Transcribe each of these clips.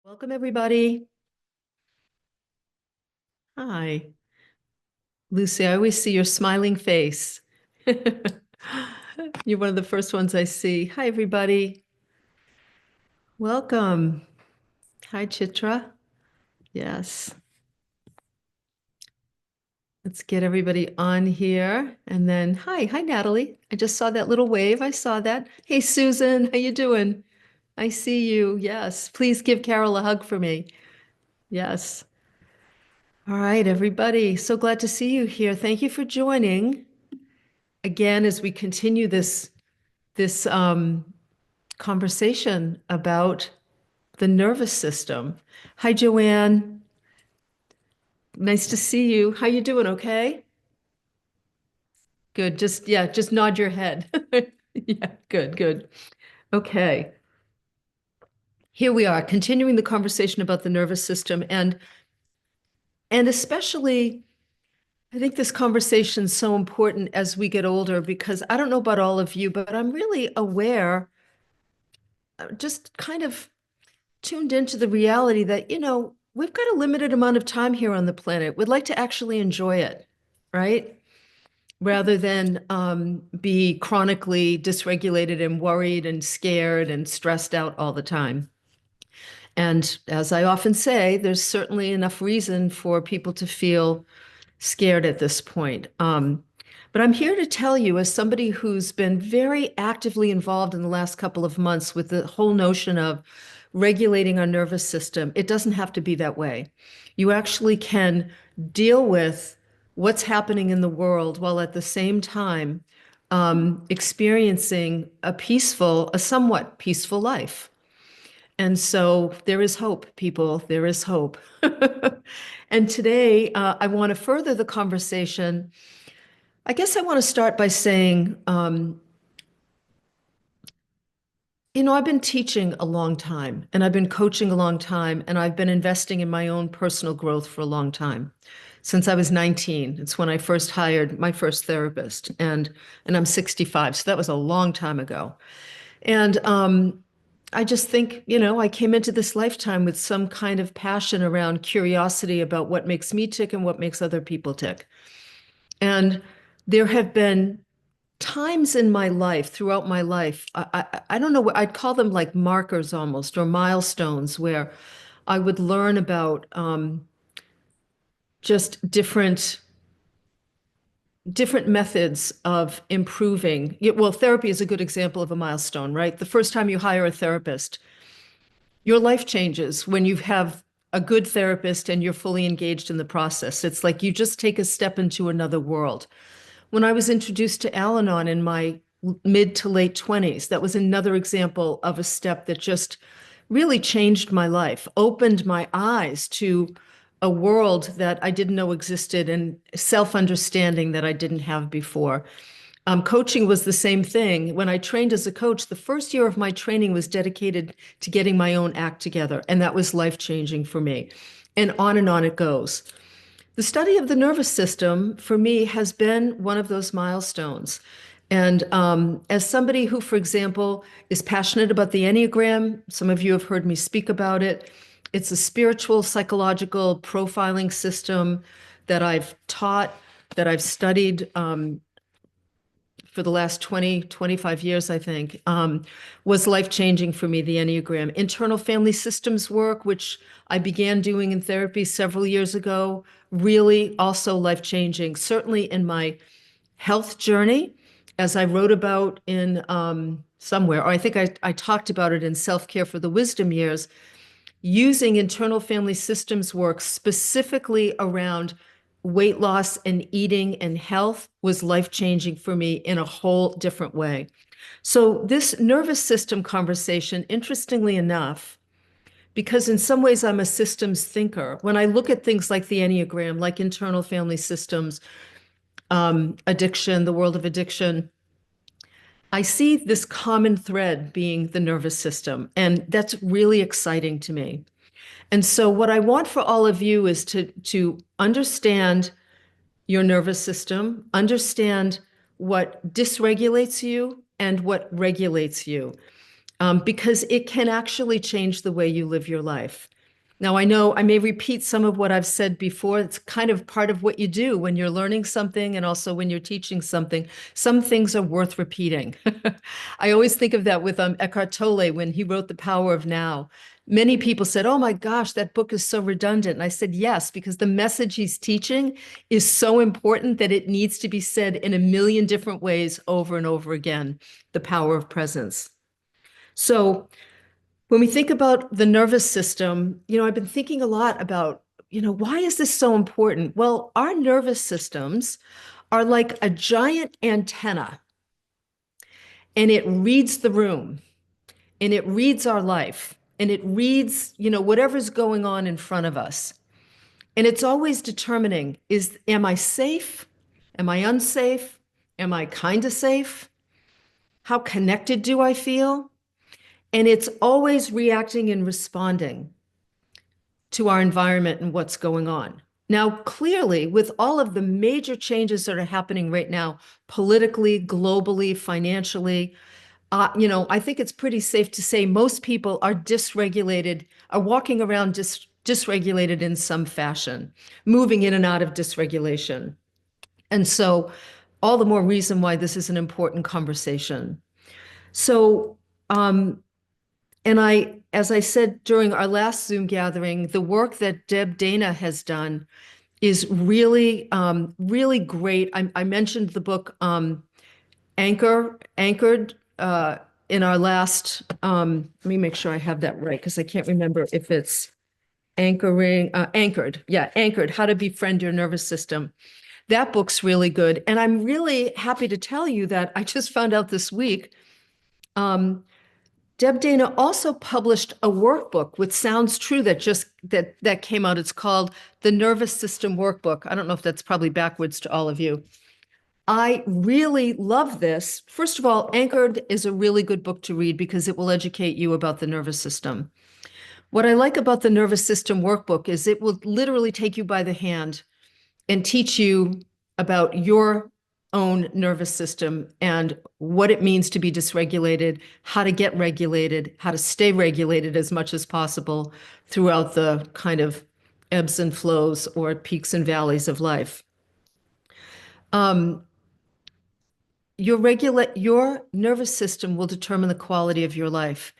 Welcome, everybody. Hi, Lucy. I always see your smiling face. You're one of the first ones I see. Hi, everybody. Welcome. Hi, Chitra. Yes. Let's get everybody on here. And then, hi, Natalie. I just saw that little wave. I saw that. Hey, Susan, how you doing? I see you. Yes. Please give Carol a hug for me. Yes. All right, everybody. So glad to see you here. Thank you for joining. Again, as we continue this conversation about the nervous system. Hi, Joanne. Nice to see you. How you doing? Okay? Good. Just nod your head. Yeah, good. Okay. Here we are, continuing the conversation about the nervous system and especially I think this conversation is so important as we get older because I don't know about all of you, but I'm really aware, just kind of tuned into the reality that, we've got a limited amount of time here on the planet. We'd like to actually enjoy it, right? Rather than be chronically dysregulated and worried and scared and stressed out all the time. And as I often say, there's certainly enough reason for people to feel scared at this point. But I'm here to tell you, as somebody who's been very actively involved in the last couple of months with the whole notion of regulating our nervous system, it doesn't have to be that way. You actually can deal with what's happening in the world while at the same time experiencing a somewhat peaceful life. And so there is hope, people. There is hope. And today, I want to further the conversation. I guess I want to start by saying, I've been teaching a long time, and I've been coaching a long time, and I've been investing in my own personal growth for a long time. Since I was 19, it's when I first hired my first therapist, and I'm 65, so that was a long time ago. And I just think, I came into this lifetime with some kind of passion around curiosity about what makes me tick and what makes other people tick. And there have been times in my life, throughout my life, I don't know, I'd call them like markers almost, or milestones, where I would learn about just different methods of improving. Well, therapy is a good example of a milestone, right? The first time you hire a therapist, your life changes when you have a good therapist and you're fully engaged in the process. It's like you just take a step into another world. When I was introduced to Al-Anon in my mid to late 20s, that was another example of a step that just really changed my life, opened my eyes to a world that I didn't know existed and self-understanding that I didn't have before. Coaching was the same thing. When I trained as a coach, the first year of my training was dedicated to getting my own act together, and that was life-changing for me. And on it goes. The study of the nervous system, for me, has been one of those milestones. And as somebody who, for example, is passionate about the Enneagram, some of you have heard me speak about it. It's a spiritual, psychological profiling system that I've taught, that I've studied for the last 20, 25 years, I think, was life-changing for me, the Enneagram. Internal family systems work, which I began doing in therapy several years ago, really also life-changing, certainly in my health journey, as I wrote about in somewhere, or I think I talked about it in Self-Care for the Wisdom Years, using internal family systems work specifically around weight loss and eating and health was life-changing for me in a whole different way. So this nervous system conversation, interestingly enough, because in some ways I'm a systems thinker, when I look at things like the Enneagram, like internal family systems, addiction, the world of addiction, I see this common thread being the nervous system, and that's really exciting to me. And so what I want for all of you is to understand your nervous system, understand what dysregulates you and what regulates you, because it can actually change the way you live your life. Now, I know I may repeat some of what I've said before. It's kind of part of what you do when you're learning something and also when you're teaching something. Some things are worth repeating. I always think of that with Eckhart Tolle when he wrote The Power of Now. Many people said, "Oh my gosh, that book is so redundant." And I said, "Yes, because the message he's teaching is so important that it needs to be said in a million different ways over and over again. The power of presence." So, when we think about the nervous system, I've been thinking a lot about, why is this so important? Well, our nervous systems are like a giant antenna, and it reads the room, and it reads our life, and it reads, whatever's going on in front of us. And it's always determining, am I safe? Am I unsafe? Am I kind of safe? How connected do I feel? And it's always reacting and responding to our environment and what's going on. Now, clearly, with all of the major changes that are happening right now, politically, globally, financially, I think it's pretty safe to say most people are dysregulated, are walking around dysregulated in some fashion, moving in and out of dysregulation. And so, all the more reason why this is an important conversation. So, and as I said during our last Zoom gathering, the work that Deb Dana has done is really, really great. I mentioned the book Anchored in our last. Let me make sure I have that right because I can't remember if it's Anchored. Yeah, Anchored: How to Befriend Your Nervous System. That book's really good, and I'm really happy to tell you that I just found out this week. Deb Dana also published a workbook, which sounds true, that came out. It's called the Nervous System Workbook. I don't know if that's probably backwards to all of you. I really love this. First of all, Anchored is a really good book to read because it will educate you about the nervous system. What I like about the Nervous System Workbook is it will literally take you by the hand and teach you about your own nervous system and what it means to be dysregulated, how to get regulated, how to stay regulated as much as possible throughout the kind of ebbs and flows or peaks and valleys of life. Your nervous system will determine the quality of your life.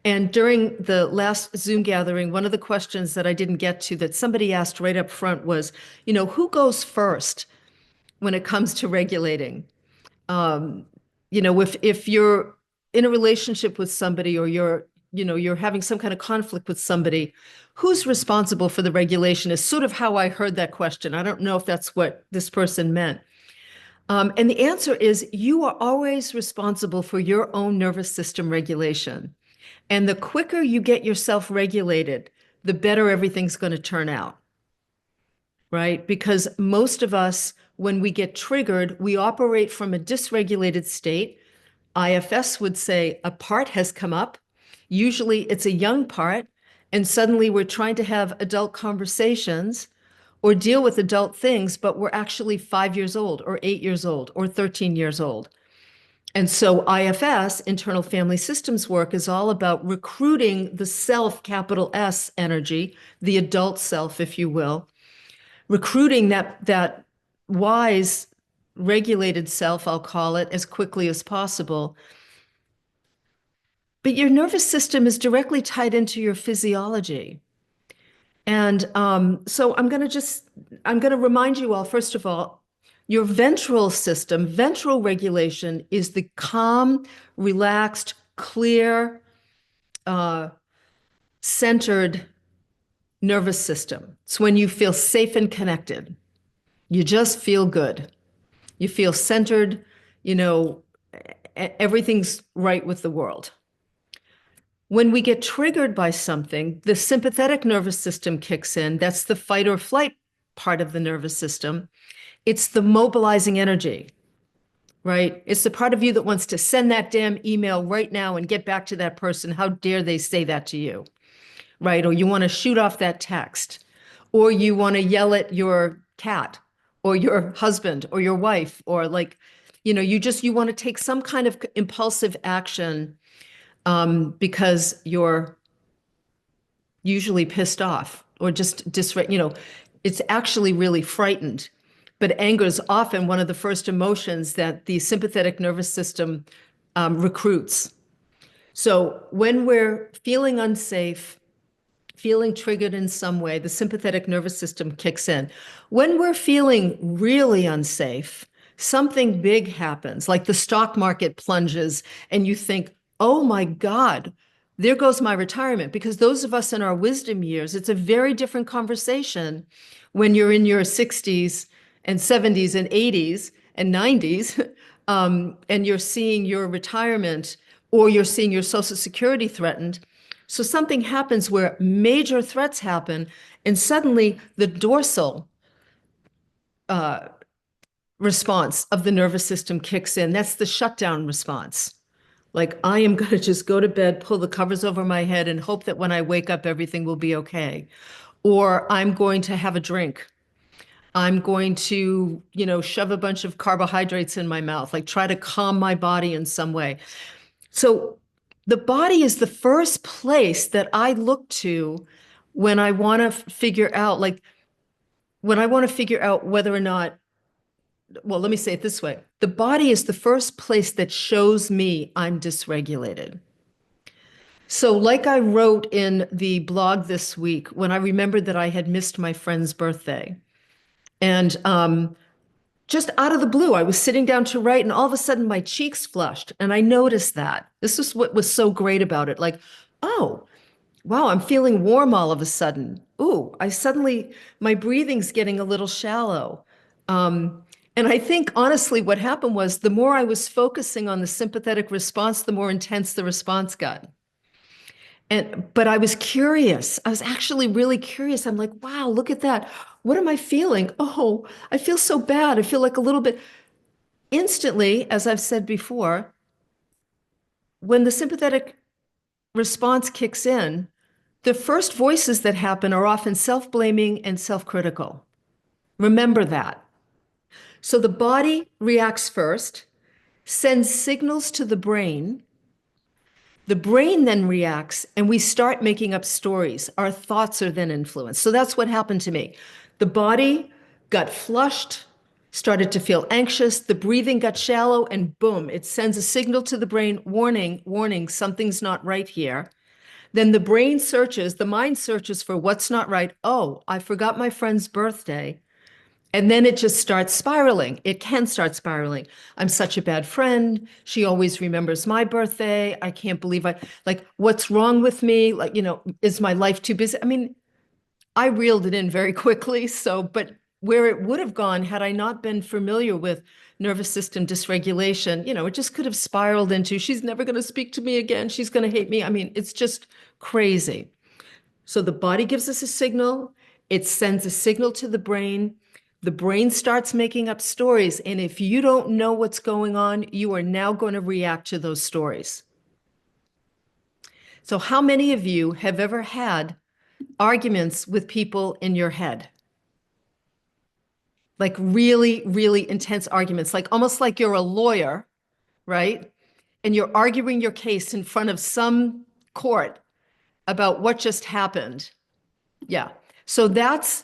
And during the last Zoom gathering, one of the questions that I didn't get to that somebody asked right up front was, who goes first when it comes to regulating? If you're in a relationship with somebody or you're having some kind of conflict with somebody, who's responsible for the regulation is sort of how I heard that question. I don't know if that's what this person meant. And the answer is you are always responsible for your own nervous system regulation. And the quicker you get yourself regulated, the better everything's going to turn out, right? Because most of us, when we get triggered, we operate from a dysregulated state. IFS would say a part has come up. Usually it's a young part, and suddenly we're trying to have adult conversations or deal with adult things, but we're actually 5 years old or 8 years old or 13 years old. And so IFS, internal family systems work, is all about recruiting the self, capital S energy, the adult self, if you will, recruiting that wise, regulated self, I'll call it, as quickly as possible. But your nervous system is directly tied into your physiology. And so I'm going to remind you all, first of all, your ventral system, ventral regulation is the calm, relaxed, clear, centered nervous system. It's when you feel safe and connected. You just feel good. You feel centered, everything's right with the world. When we get triggered by something, the sympathetic nervous system kicks in. That's the fight or flight part of the nervous system. It's the mobilizing energy, right? It's the part of you that wants to send that damn email right now and get back to that person. How dare they say that to you, right? Or you want to shoot off that text, or you want to yell at your cat or your husband or your wife, or you want to take some kind of impulsive action because you're usually pissed off or just it's actually really frightened. But anger is often one of the first emotions that the sympathetic nervous system recruits. So when we're feeling unsafe, feeling triggered in some way, the sympathetic nervous system kicks in. When we're feeling really unsafe, something big happens, like the stock market plunges, and you think, oh my God, there goes my retirement. Because those of us in our wisdom years, it's a very different conversation when you're in your 60s and 70s and 80s and 90s, and you're seeing your retirement or you're seeing your Social Security threatened. So something happens where major threats happen, and suddenly the dorsal response of the nervous system kicks in. That's the shutdown response. Like, I am going to just go to bed, pull the covers over my head, and hope that when I wake up, everything will be okay. Or I'm going to have a drink. I'm going to, shove a bunch of carbohydrates in my mouth, like try to calm my body in some way. So the body is the first place that I look to when I want to figure out, whether or not, well, let me say it this way. The body is the first place that shows me I'm dysregulated. So like I wrote in the blog this week, when I remembered that I had missed my friend's birthday, and just out of the blue, I was sitting down to write, and all of a sudden my cheeks flushed, and I noticed that. This is what was so great about it. Like, oh, wow, I'm feeling warm all of a sudden. Ooh, my breathing's getting a little shallow. And I think honestly, what happened was the more I was focusing on the sympathetic response, the more intense the response got. But I was curious. I was actually really curious. I'm like, wow, look at that. What am I feeling? Oh, I feel so bad. I feel like a little bit instantly, as I've said before, when the sympathetic response kicks in, the first voices that happen are often self-blaming and self-critical. Remember that. So the body reacts first, sends signals to the brain. The brain then reacts, and we start making up stories. Our thoughts are then influenced. So that's what happened to me. The body got flushed, started to feel anxious, the breathing got shallow, and boom, it sends a signal to the brain, warning, warning, something's not right here. Then the mind searches for what's not right. Oh, I forgot my friend's birthday. And then it just starts spiraling. It can start spiraling. I'm such a bad friend. She always remembers my birthday. I can't believe what's wrong with me? Is my life too busy? I mean, I reeled it in very quickly. But where it would have gone had I not been familiar with nervous system dysregulation, it just could have spiraled into, she's never going to speak to me again. She's going to hate me. I mean, it's just crazy. So the body gives us a signal. It sends a signal to the brain. The brain starts making up stories. And if you don't know what's going on, you are now going to react to those stories. So how many of you have ever had arguments with people in your head? Like really, really intense arguments, like almost like you're a lawyer, right? And you're arguing your case in front of some court about what just happened. Yeah. So that's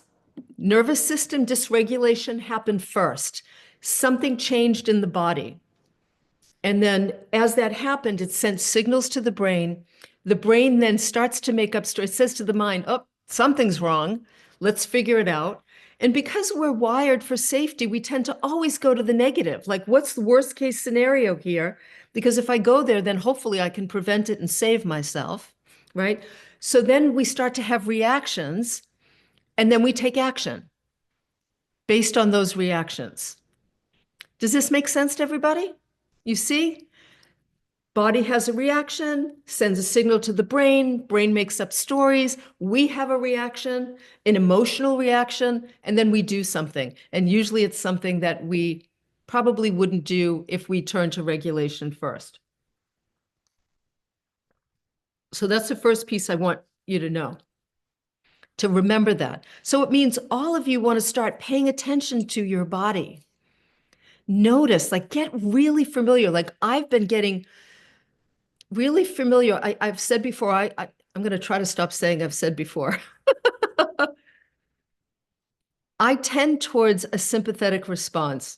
nervous system dysregulation happened first. Something changed in the body. And then as that happened, it sent signals to the brain. The brain then starts to make up stories. It says to the mind, oh, something's wrong. Let's figure it out. And because we're wired for safety, we tend to always go to the negative. Like, what's the worst case scenario here? Because if I go there, then hopefully I can prevent it and save myself, right? So then we start to have reactions, and then we take action based on those reactions. Does this make sense to everybody? You see? Body has a reaction, sends a signal to the brain, brain makes up stories, we have a reaction, an emotional reaction, and then we do something. And usually it's something that we probably wouldn't do if we turn to regulation first. So that's the first piece I want you to know, to remember that. So it means all of you want to start paying attention to your body. Notice, get really familiar. Like I've been getting really familiar. I've said before, I'm going to try to stop saying I've said before. I tend towards a sympathetic response.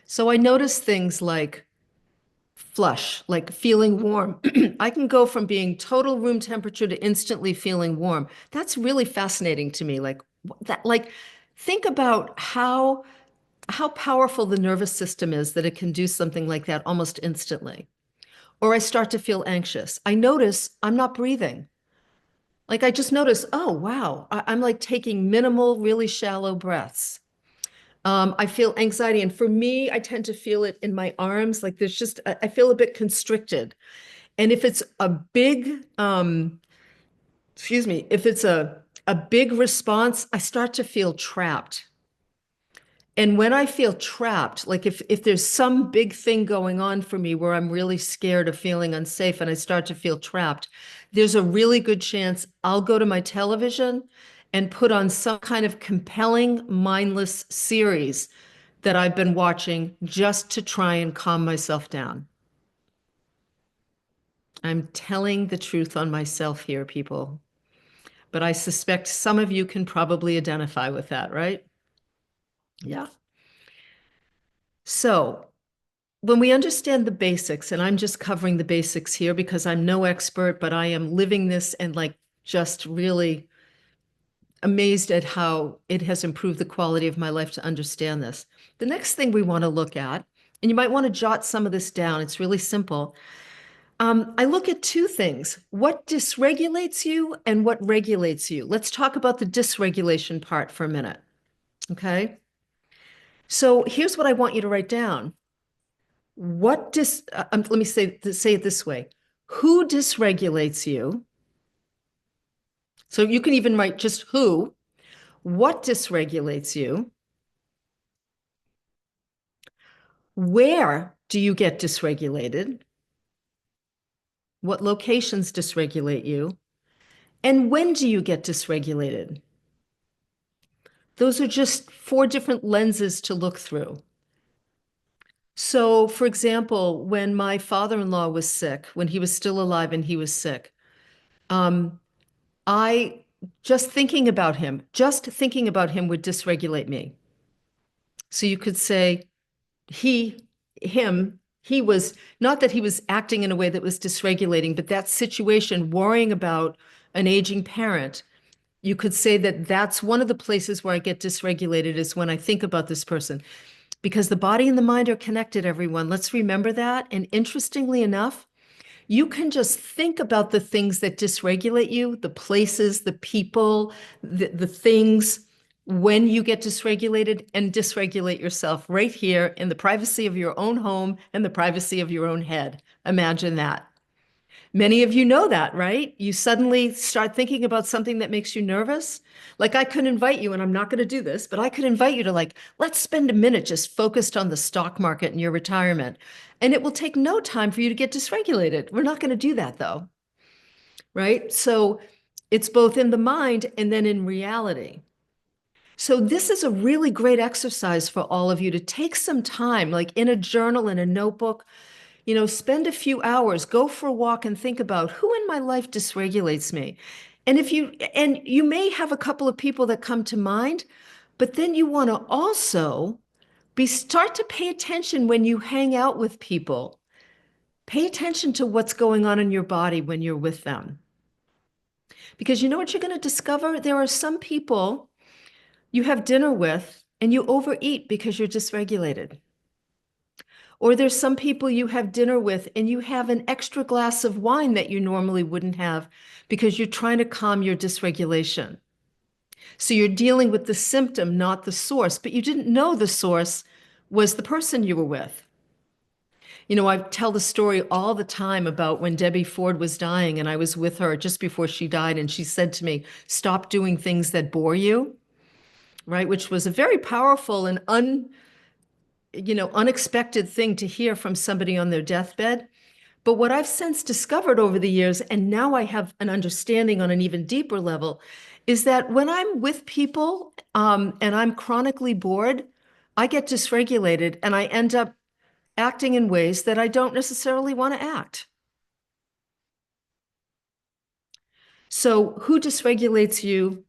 So I notice things like flush, like feeling warm. I can go from being total room temperature to instantly feeling warm. That's really fascinating to me. Like that, like think about how powerful the nervous system is that it can do something like that almost instantly. Or I start to feel anxious. I notice I'm not breathing. Like I just notice, oh wow, I'm like taking minimal, really shallow breaths. I feel anxiety, and for me, I tend to feel it in my arms. Like there's just, I feel a bit constricted. And if it's a big, excuse me, if it's a big response, I start to feel trapped. And when I feel trapped, like if there's some big thing going on for me where I'm really scared of feeling unsafe and I start to feel trapped, there's a really good chance I'll go to my television and put on some kind of compelling, mindless series that I've been watching just to try and calm myself down. I'm telling the truth on myself here, people. But I suspect some of you can probably identify with that, right? Yeah. So when we understand the basics, and I'm just covering the basics here because I'm no expert, but I am living this and like just really amazed at how it has improved the quality of my life to understand this. The next thing we want to look at, and you might want to jot some of this down, it's really simple. I look at two things, what dysregulates you and what regulates you. Let's talk about the dysregulation part for a minute, okay? So here's what I want you to write down. Let me say it this way. Who dysregulates you? So you can even write just who. What dysregulates you? Where do you get dysregulated? What locations dysregulate you? And when do you get dysregulated? Those are just four different lenses to look through. So, for example, when my father-in-law was sick, when he was still alive and he was sick, um, I just thinking about him would dysregulate me. So you could say he, he was not that he was acting in a way that was dysregulating, but that situation, worrying about an aging parent, you could say that that's one of the places where I get dysregulated is when I think about this person. Because the body and the mind are connected, everyone. Let's remember that. And interestingly enough, you can just think about the things that dysregulate you, the places, the people, the things when you get dysregulated and dysregulate yourself right here in the privacy of your own home and the privacy of your own head. Imagine that. Many of you know that, right? You suddenly start thinking about something that makes you nervous. Like I could invite you, and I'm not going to do this, but I could invite you to like, let's spend a minute just focused on the stock market and your retirement. And it will take no time for you to get dysregulated. We're not going to do that though, right? So it's both in the mind and then in reality. So this is a really great exercise for all of you to take some time, like in a journal, in a notebook, spend a few hours, go for a walk and think about who in my life dysregulates me. And you may have a couple of people that come to mind, but then you want to also start to pay attention when you hang out with people. Pay attention to what's going on in your body when you're with them. Because you know what you're going to discover? There are some people you have dinner with and you overeat because you're dysregulated. Or there's some people you have dinner with and you have an extra glass of wine that you normally wouldn't have because you're trying to calm your dysregulation. So you're dealing with the symptom, not the source, but you didn't know the source was the person you were with. I tell the story all the time about when Debbie Ford was dying and I was with her just before she died and she said to me, "Stop doing things that bore you," right? Which was a very powerful and unexpected thing to hear from somebody on their deathbed. But what I've since discovered over the years, and now I have an understanding on an even deeper level, is that when I'm with people and I'm chronically bored, I get dysregulated and I end up acting in ways that I don't necessarily want to act. So who dysregulates you?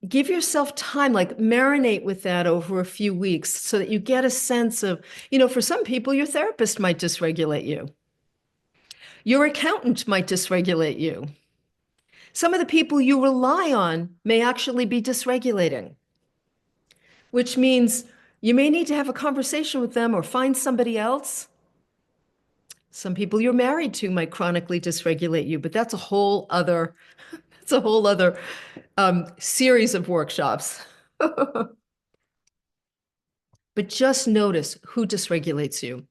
Give yourself time, like marinate with that over a few weeks so that you get a sense of, for some people, your therapist might dysregulate you. Your accountant might dysregulate you. Some of the people you rely on may actually be dysregulating, which means you may need to have a conversation with them or find somebody else. Some people you're married to might chronically dysregulate you, but that's a whole other series of workshops. But just notice who dysregulates you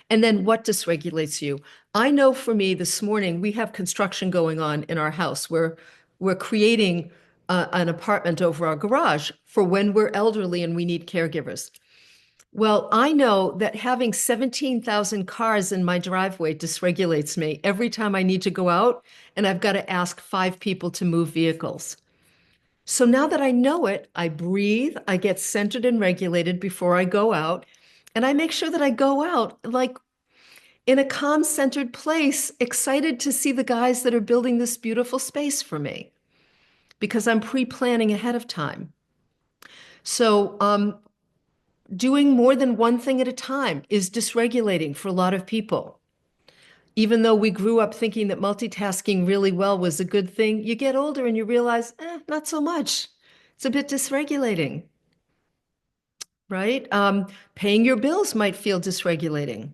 and then what dysregulates you. I know for me this morning, we have construction going on in our house where we're creating an apartment over our garage for when we're elderly and we need caregivers. Well, I know that having 17,000 cars in my driveway dysregulates me every time I need to go out and I've got to ask 5 people to move vehicles. So now that I know it, I breathe, I get centered and regulated before I go out, and I make sure that I go out like in a calm, centered place, excited to see the guys that are building this beautiful space for me because I'm pre-planning ahead of time. So, doing more than one thing at a time is dysregulating for a lot of people. Even though we grew up thinking that multitasking really well was a good thing, you get older and you realize, not so much. It's a bit dysregulating, right? Paying your bills might feel dysregulating.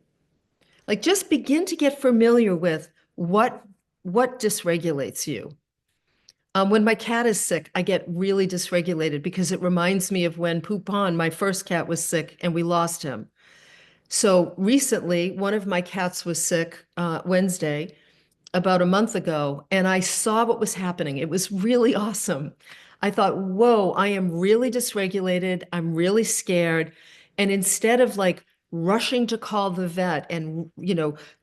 Like just begin to get familiar with what dysregulates you. When my cat is sick, I get really dysregulated because it reminds me of when Poupon, my first cat, was sick and we lost him. So recently, one of my cats was sick Wednesday, about a month ago, and I saw what was happening. It was really awesome. I thought, whoa, I am really dysregulated. I'm really scared. And instead of like rushing to call the vet and,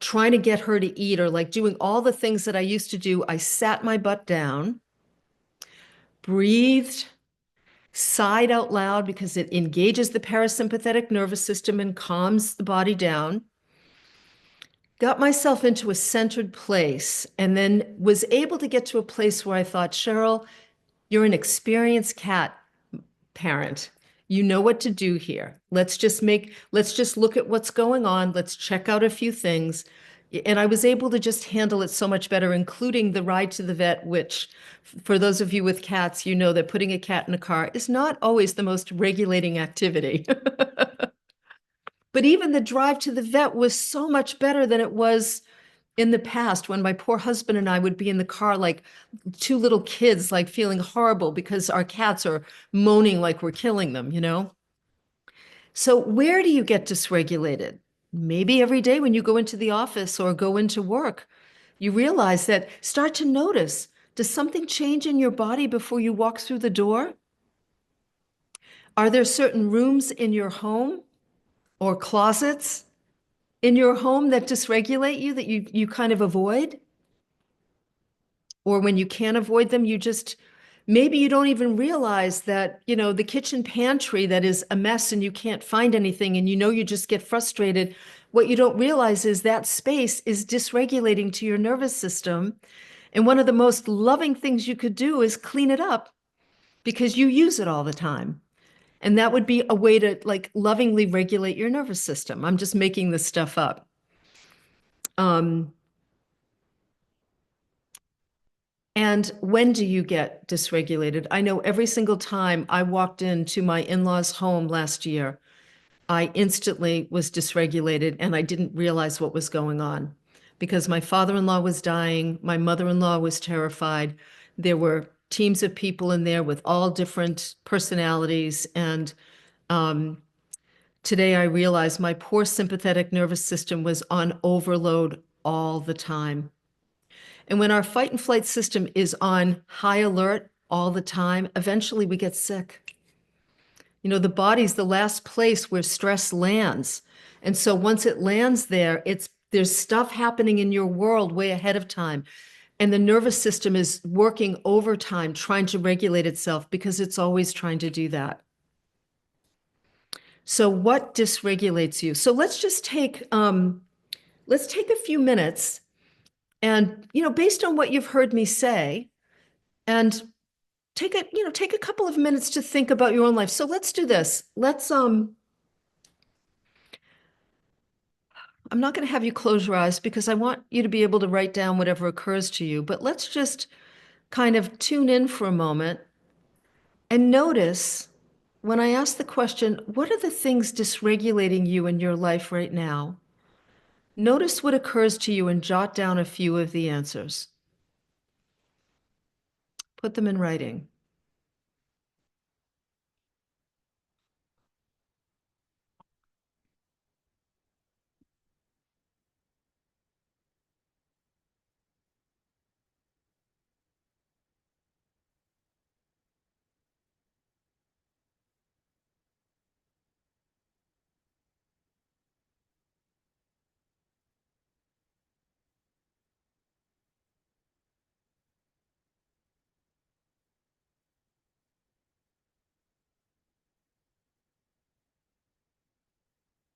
trying to get her to eat or like doing all the things that I used to do, I sat my butt down, breathed, sighed out loud because it engages the parasympathetic nervous system and calms the body down. Got myself into a centered place and then was able to get to a place where I thought, Cheryl, you're an experienced cat parent. You know what to do here. Let's just look at what's going on. Let's check out a few things. And I was able to just handle it so much better, including the ride to the vet, which for those of you with cats, you know that putting a cat in a car is not always the most regulating activity. But even the drive to the vet was so much better than it was in the past when my poor husband and I would be in the car like 2 little kids, like feeling horrible because our cats are moaning like we're killing them. So where do you get dysregulated? Maybe every day when you go into the office or go into work, you realize that start to notice, does something change in your body before you walk through the door? Are there certain rooms in your home or closets in your home that dysregulate you that you kind of avoid? Or when you can't avoid them, maybe you don't even realize that, the kitchen pantry that is a mess and you can't find anything and you just get frustrated. What you don't realize is that space is dysregulating to your nervous system. And one of the most loving things you could do is clean it up because you use it all the time. And that would be a way to like lovingly regulate your nervous system. I'm just making this stuff up. And when do you get dysregulated? I know every single time I walked into my in-laws' home last year, I instantly was dysregulated and I didn't realize what was going on because my father-in-law was dying. My mother-in-law was terrified. There were teams of people in there with all different personalities. And today I realized my poor sympathetic nervous system was on overload all the time. And when our fight and flight system is on high alert all the time, eventually we get sick. The body's the last place where stress lands. And so once it lands there's stuff happening in your world way ahead of time. And the nervous system is working overtime, trying to regulate itself because it's always trying to do that. So what dysregulates you? So let's a few minutes And, based on what you've heard me say, and take a couple of minutes to think about your own life. So let's do this. I'm not going to have you close your eyes because I want you to be able to write down whatever occurs to you, but let's just kind of tune in for a moment and notice when I ask the question, what are the things dysregulating you in your life right now? Notice what occurs to you and jot down a few of the answers. Put them in writing.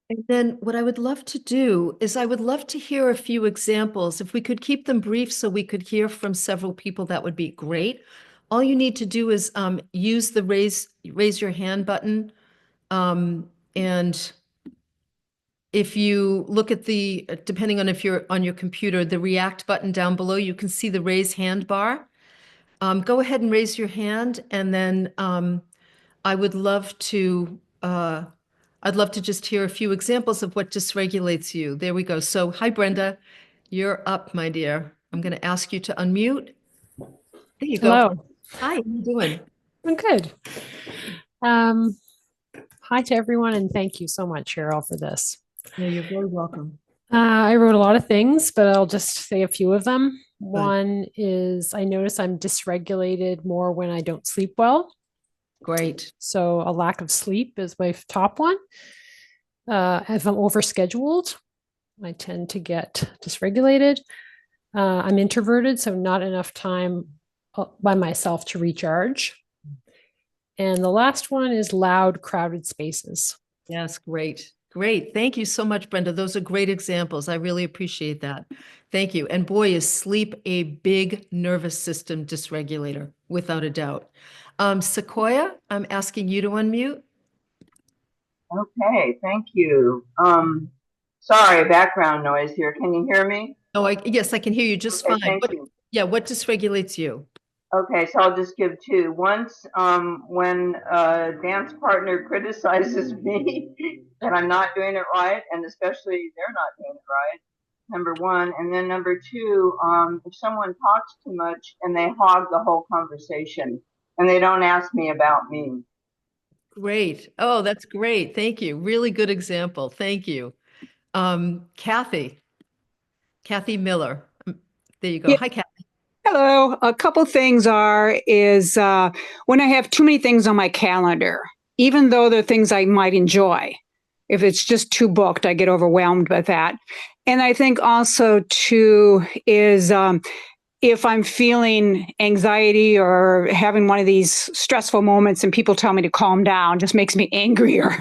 And then what I would love to do is I would love to hear a few examples. If we could keep them brief so we could hear from several people, that would be great. All you need to do is use the raise your hand button. And if you look at depending on if you're on your computer, the react button down below, you can see the raise hand bar. Go ahead and raise your hand, and then I would love to I'd love to just hear a few examples of what dysregulates you. There we go. So, hi Brenda, you're up, my dear. I'm going to ask you to unmute. There you go. Hello. Hi, how you doing? I'm good. Um, Hi to everyone, and thank you so much, Cheryl, for this. Yeah, you're very welcome. I wrote a lot of things, but I'll just say a few of them. Good. One is I notice I'm dysregulated more when I don't sleep well. Great. So a lack of sleep is my top one. If I'm overscheduled, I tend to get dysregulated. I'm introverted, so not enough time by myself to recharge. And the last one is loud, crowded spaces. Yes, great. Great. Thank you so much, Brenda. Those are great examples. I really appreciate that. Thank you. And boy, is sleep a big nervous system dysregulator, without a doubt. Sequoia, I'm asking you to unmute. Okay, thank you. Sorry, background noise here. Can you hear me? Oh, yes, I can hear you just Okay, fine. thank you. Yeah, what dysregulates you? Okay, so I'll just give two. Once, when a dance partner criticizes me that I'm not doing it right, and especially they're not doing it right, number one. And then number two, if someone talks too much and they hog the whole conversation and they don't ask me about me. Great. Oh, that's great. Thank you. Really good example. Thank you. Kathy Miller. There you go. Yeah, Hi, Kathy. hello. A couple things is when I have too many things on my calendar, even though they're things I might enjoy. If it's just too booked, I get overwhelmed with that. And I think also too is if I'm feeling anxiety or having one of these stressful moments and people tell me to calm down, just makes me angrier.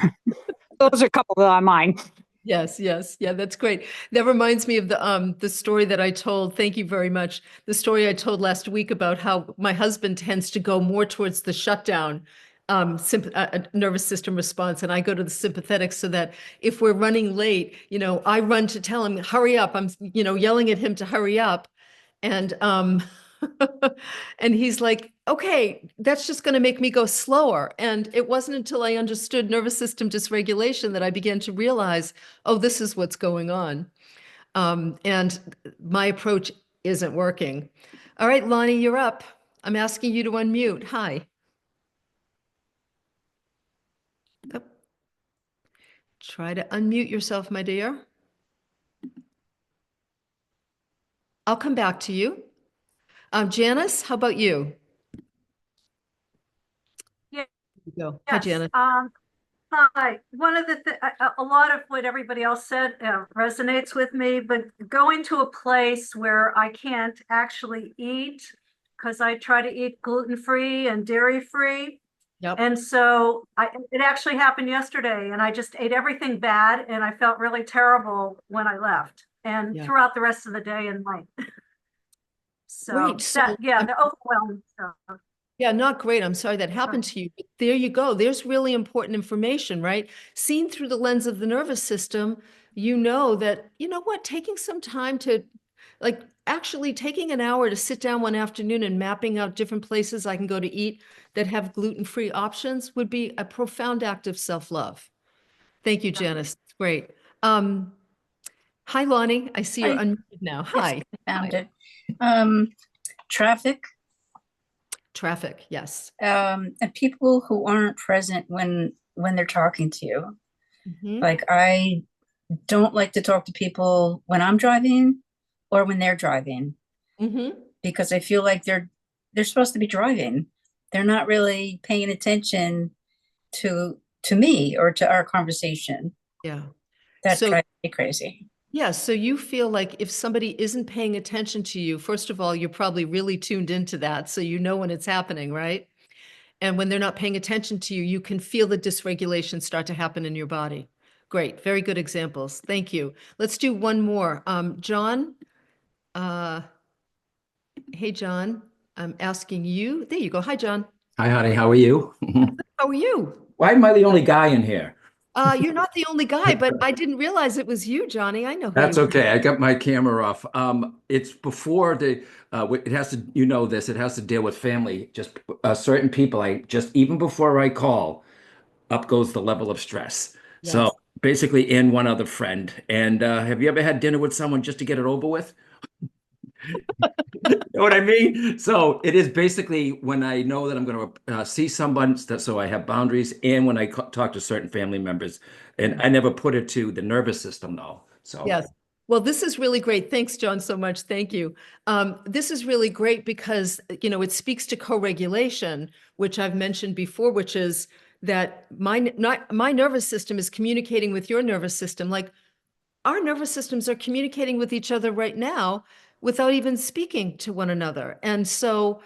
Those are a couple of mine. Yes, yes. Yeah, that's great. That reminds me of the story that I told. Thank you very much. The story I told last week about how my husband tends to go more towards the shutdown nervous system response, and I go to the sympathetic, so that if we're running late, I run to tell him, hurry up. I'm, yelling at him to hurry up. And and he's like, okay, that's just going to make me go slower. And it wasn't until I understood nervous system dysregulation that I began to realize, oh, this is what's going on. And my approach isn't working. All right, Lonnie, you're up. I'm asking you to unmute. Hi. Oh, try to unmute yourself, my dear. I'll come back to you. Janice, how about you? Yeah, There you go. Hi, yes. Janice. Hi. One of a lot of what everybody else said resonates with me, but going to a place where I can't actually eat because I try to eat gluten-free and dairy-free. Yep. And so it actually happened yesterday, and I just ate everything bad, and I felt really terrible when I left and Yeah. throughout the rest of the day and night. So Great. So that, yeah, the overwhelming stuff. yeah, not great. I'm sorry that happened to you. But there you go. There's really important information, right? Seen through the lens of the nervous system, you know that, you know what, taking some time to, like, actually taking an hour to sit down one afternoon and mapping out different places I can go to eat that have gluten-free options would be a profound act of self-love. Thank you, Janice. Great. Um, Hi, Lonnie. I see you're Hi. unmuted now. Yes, Hi. I found it. Traffic, Traffic, yes. and people who aren't present when they're talking to you. Mhm. Like, I don't like to talk to people when I'm driving or when they're driving, Mhm. because I feel like they're supposed to be driving. They're not really paying attention to me or to our conversation. Yeah. That So drives me crazy. yeah, so you feel like if somebody isn't paying attention to you, first of all, you're probably really tuned into that, so you know when it's happening, right? And when they're not paying attention to you, you can feel the dysregulation start to happen in your body. Great, very good examples. Thank you. Let's do one more. John, uh, hey, John, I'm asking you. There you go. Hi, John. Hi, honey. How are you? How are you? Why am I the only guy in here? You're not the only guy, but I didn't realize it was you, Johnny. I know who That's you are. okay. I got my camera off. It's before it has to, you know this, it has to deal with family. Just certain people, even before I call, up goes the level of stress. Yes. So basically, and one other friend. And have you ever had dinner with someone just to get it over with? You know what I mean? So it is basically when I know that I'm going to see someone, so I have boundaries, and when I talk to certain family members, and I never put it to the nervous system though. So Yes. Well, this is really great. Thanks, John, so much. Thank you. This is really great because, you know, it speaks to co-regulation, which I've mentioned before, which is that my nervous system is communicating with your nervous system. Like our nervous systems are communicating with each other right now without even speaking to one another. And so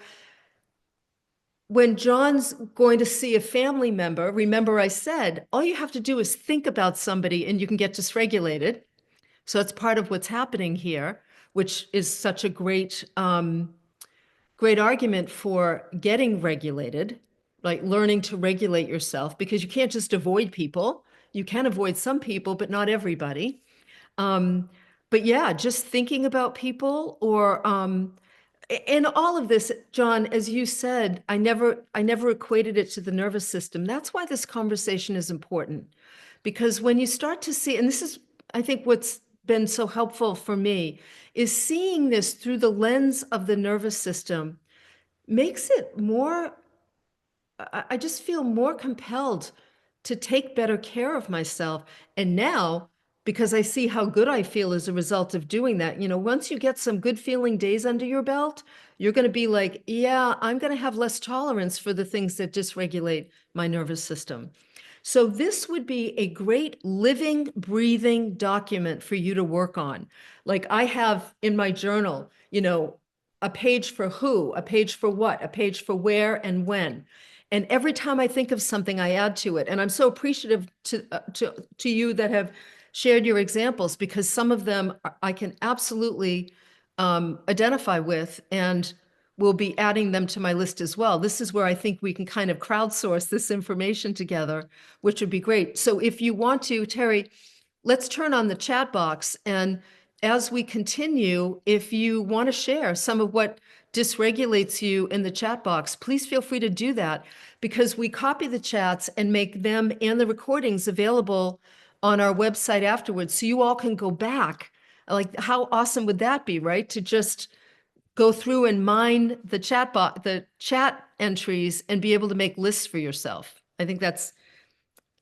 when John's going to see a family member, remember I said, all you have to do is think about somebody and you can get dysregulated. So that's part of what's happening here, which is such a great, great argument for getting regulated, like learning to regulate yourself, because you can't just avoid people. You can avoid some people, but not everybody. But yeah, just thinking about people or, and all of this, John, as you said, I never equated it to the nervous system. That's why this conversation is important. Because when you start to see, and this is, I think, what's been so helpful for me, is seeing this through the lens of the nervous system makes it more, I just feel more compelled to take better care of myself. And now, because I see how good I feel as a result of doing that, you know, once you get some good feeling days under your belt, you're going to be like, yeah, I'm going to have less tolerance for the things that dysregulate my nervous system. So this would be a great living, breathing document for you to work on. Like I have in my journal, you know, a page for who, a page for what, a page for where and when. And every time I think of something, I add to it. And I'm so appreciative to you that have shared your examples, because some of them I can absolutely identify with, and will be adding them to my list as well. This is where I think we can kind of crowdsource this information together, which would be great. So if you want to, Terry, let's turn on the chat box. And as we continue, if you want to share some of what dysregulates you in the chat box, please feel free to do that, because we copy the chats and make them and the recordings available on our website afterwards. So you all can go back. Like, how awesome would that be, right? To just go through and mine the chat entries and be able to make lists for yourself. I think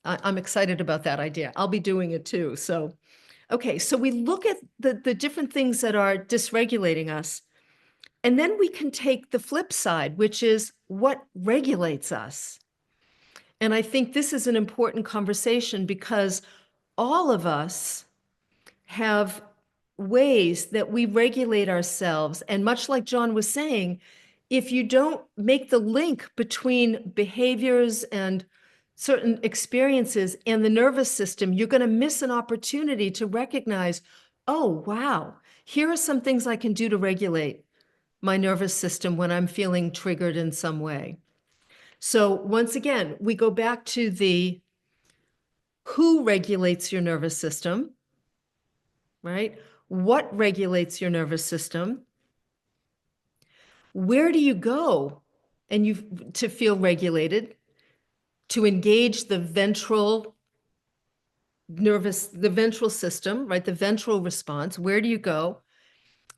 I'm excited about that idea. I'll be doing it too. So, okay, so we look at the different things that are dysregulating us, and then we can take the flip side, which is what regulates us. And I think this is an important conversation, because all of us have ways that we regulate ourselves. And much like John was saying, if you don't make the link between behaviors and certain experiences and the nervous system, you're going to miss an opportunity to recognize, oh, wow, here are some things I can do to regulate my nervous system when I'm feeling triggered in some way. So once again, we go back to the who regulates your nervous system, right? What regulates your nervous system? Where do you go to feel regulated, to engage the ventral system, right? The ventral response. Where do you go?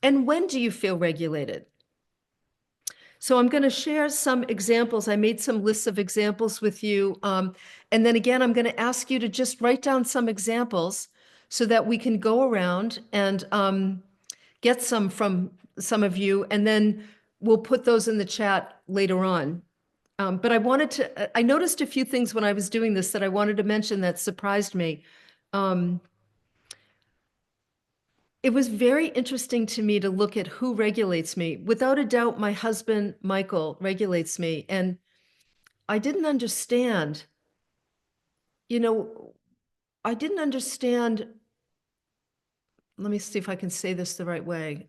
And when do you feel regulated? So I'm going to share some examples. I made some lists of examples with you. And then again, I'm going to ask you to just write down some examples so that we can go around and get some from some of you, and then we'll put those in the chat later on. But I noticed a few things when I was doing this that I wanted to mention that surprised me. It was very interesting to me to look at who regulates me. Without a doubt, my husband, Michael, regulates me. And I didn't understand, I didn't understand. Let me see if I can say this the right way.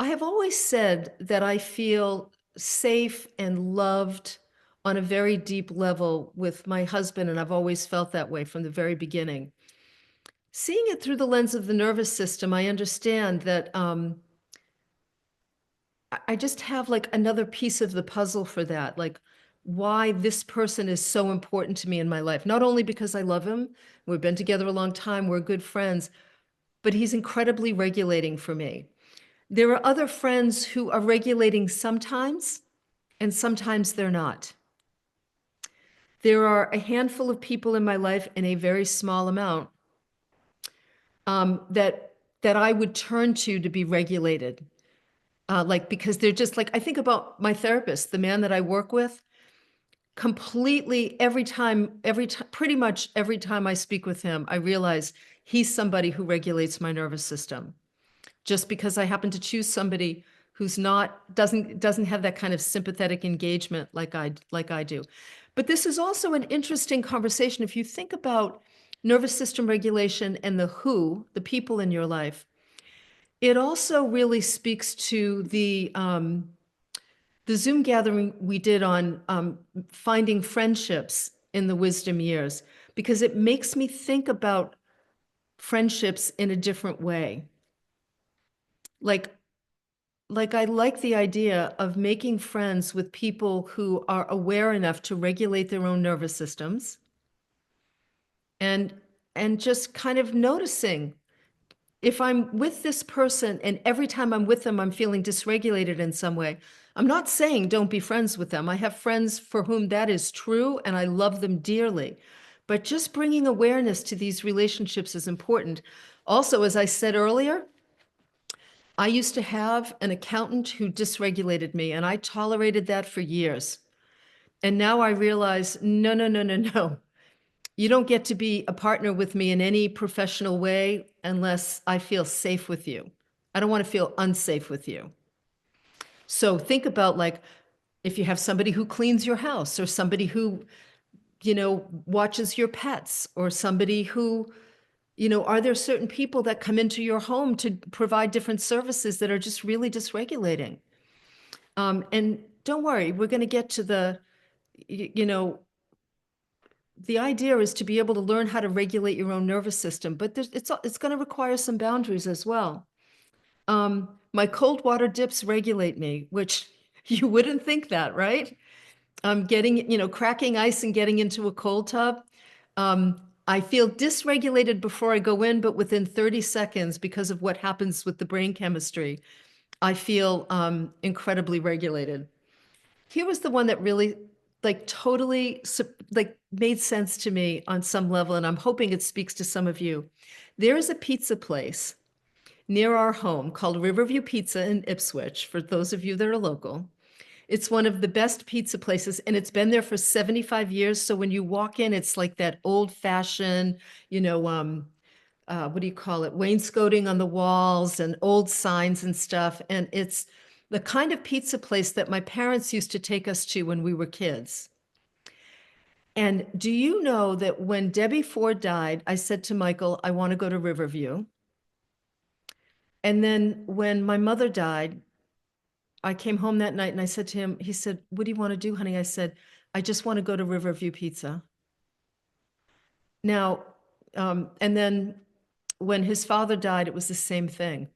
I have always said that I feel safe and loved on a very deep level with my husband, and I've always felt that way from the very beginning. Seeing it through the lens of the nervous system, I understand that I just have like another piece of the puzzle for that, like why this person is so important to me in my life. Not only because I love him, we've been together a long time, we're good friends, but he's incredibly regulating for me. There are other friends who are regulating sometimes, and sometimes they're not. There are a handful of people in my life, in a very small amount, that I would turn to be regulated. Because they're just like, I think about my therapist, the man that I work with, completely pretty much every time I speak with him, I realize he's somebody who regulates my nervous system. Just because I happen to choose somebody who's doesn't have that kind of sympathetic engagement like I do. But this is also an interesting conversation. If you think about nervous system regulation and the people in your life, it also really speaks to the Zoom gathering we did on finding friendships in the wisdom years, because it makes me think about friendships in a different way. Like I like the idea of making friends with people who are aware enough to regulate their own nervous systems, and just kind of noticing if I'm with this person and every time I'm with them, I'm feeling dysregulated in some way. I'm not saying don't be friends with them. I have friends for whom that is true, and I love them dearly. But just bringing awareness to these relationships is important. Also, as I said earlier, I used to have an accountant who dysregulated me, and I tolerated that for years. And now I realize, no, no, no, no, no. You don't get to be a partner with me in any professional way unless I feel safe with you. I don't want to feel unsafe with you. So think about, like, if you have somebody who cleans your house, or somebody who, watches your pets, or somebody who, are there certain people that come into your home to provide different services that are just really dysregulating? And don't worry, we're going to get to the idea is to be able to learn how to regulate your own nervous system, but it's going to require some boundaries as well. My cold water dips regulate me, which you wouldn't think that, right? Cracking ice and getting into a cold tub. I feel dysregulated before I go in, but within 30 seconds, because of what happens with the brain chemistry, I feel incredibly regulated. Here was the one that really totally made sense to me on some level, and I'm hoping it speaks to some of you. There is a pizza place near our home called Riverview Pizza in Ipswich, for those of you that are local. It's one of the best pizza places, and it's been there for 75 years. So when you walk in, it's like that old-fashioned, what do you call it? Wainscoting on the walls and old signs and stuff. And it's the kind of pizza place that my parents used to take us to when we were kids. And do you know that when Debbie Ford died, I said to Michael, I want to go to Riverview. And then when my mother died, I came home that night and I said to him, he said, "What do you want to do, honey?" I said, "I just want to go to Riverview Pizza." Now, and then when his father died, it was the same thing.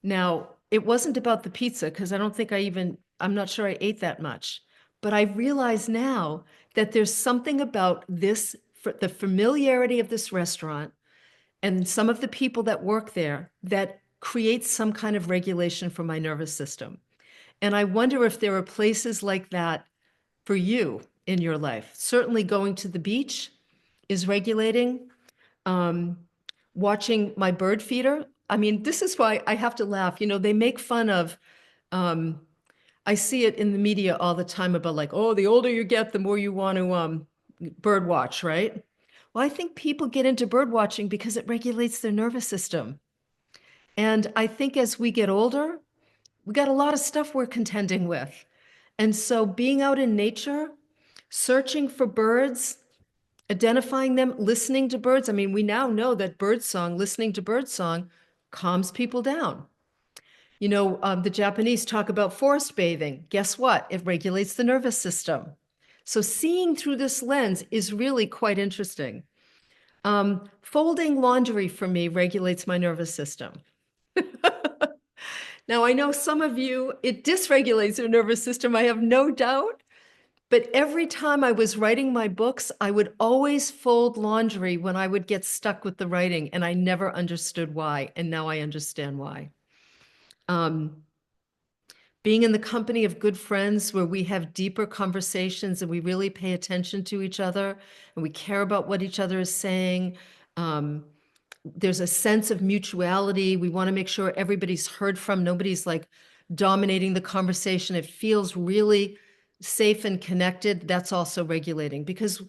Now, it wasn't about the pizza because I don't think I'm not sure I ate that much. But I realize now that there's something about this, the familiarity of this restaurant and some of the people that work there that creates some kind of regulation for my nervous system. And I wonder if there are places like that for you in your life. Certainly going to the beach is regulating. Watching my bird feeder. I mean, this is why I have to laugh. You know, they make fun of, I see it in the media all the time about like, oh, the older you get, the more you want to bird watch, right? Well, I think people get into bird watching because it regulates their nervous system. And I think as we get older, we got a lot of stuff we're contending with. And so being out in nature, searching for birds, identifying them, listening to birds. I mean, we now know that birdsong, listening to birdsong, calms people down. You know, the Japanese talk about forest bathing. Guess what? It regulates the nervous system. So seeing through this lens is really quite interesting. Folding laundry for me regulates my nervous system. Now, I know some of you, it dysregulates your nervous system, I have no doubt. But every time I was writing my books, I would always fold laundry when I would get stuck with the writing, and I never understood why. And now I understand why. Being in the company of good friends where we have deeper conversations and we really pay attention to each other and we care about what each other is saying. There's a sense of mutuality. We want to make sure everybody's heard from. Nobody's like dominating the conversation. It feels really safe and connected. That's also regulating because,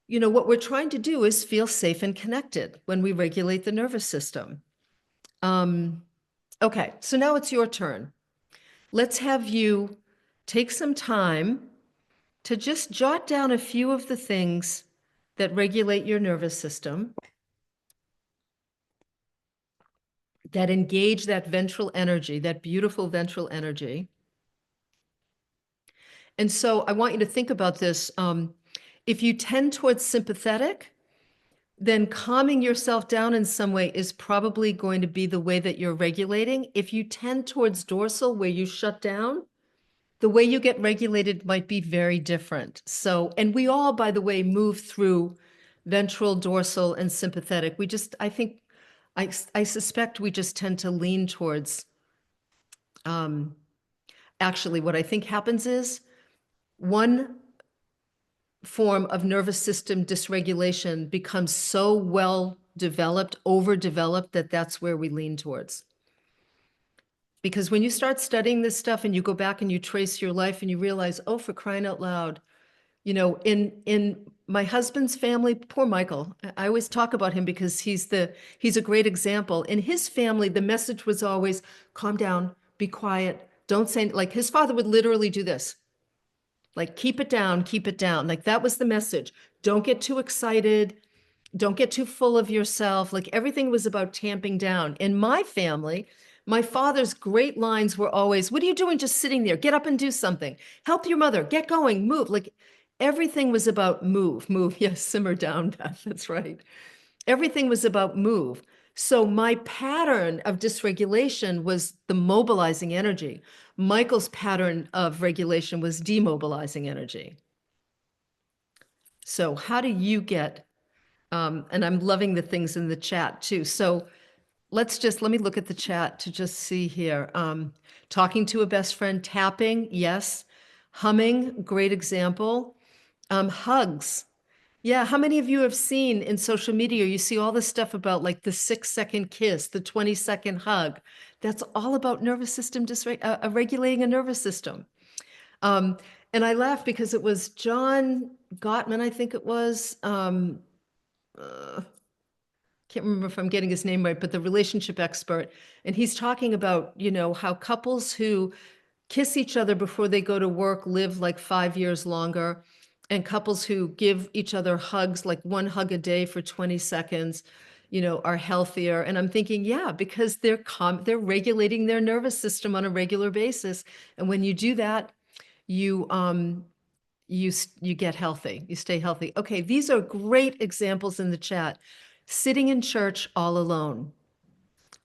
you know, what we're trying to do is feel safe and connected when we regulate the nervous system. Okay, so now it's your turn. Let's have you take some time to just jot down a few of the things that regulate your nervous system, that engage that ventral energy, that beautiful ventral energy. And so I want you to think about this. If you tend towards sympathetic, then calming yourself down in some way is probably going to be the way that you're regulating. If you tend towards dorsal, where you shut down, the way you get regulated might be very different. So, and we all, by the way, move through ventral, dorsal, and sympathetic. We just, I suspect we just tend to lean towards, actually, what I think happens is one form of nervous system dysregulation becomes so well developed, overdeveloped, that that's where we lean towards. Because when you start studying this stuff and you go back and you trace your life and you realize, oh, for crying out loud, you know, in my husband's family, poor Michael, I always talk about him because he's a great example. In his family, the message was always calm down, be quiet, don't say, like his father would literally do this. Like, keep it down, keep it down. Like that was the message. Don't get too excited. Don't get too full of yourself. Like everything was about tamping down. In my family, my father's great lines were always, what are you doing just sitting there? Get up and do something. Help your mother. Get going. Move. Like everything was about move, move. Yes, simmer down, Beth. That's right. Everything was about move. So my pattern of dysregulation was the mobilizing energy. Michael's pattern of regulation was demobilizing energy. So how do you get, and I'm loving the things in the chat too. So let me look at the chat to just see here. Talking to a best friend, tapping, yes. Humming, great example. Hugs. Yeah, how many of you have seen in social media, you see all this stuff about like the 6-second kiss, the 20-second hug. That's all about nervous system, regulating a nervous system. And I laugh because it was John Gottman, I think it was, can't remember if I'm getting his name right, but the relationship expert. And he's talking about, you know, how couples who kiss each other before they go to work live like 5 years longer, and couples who give each other hugs, like one hug a day for 20 seconds, are healthier. And I'm thinking, yeah, because they're regulating their nervous system on a regular basis. And when you do that, you get healthy, you stay healthy. Okay, these are great examples in the chat. Sitting in church all alone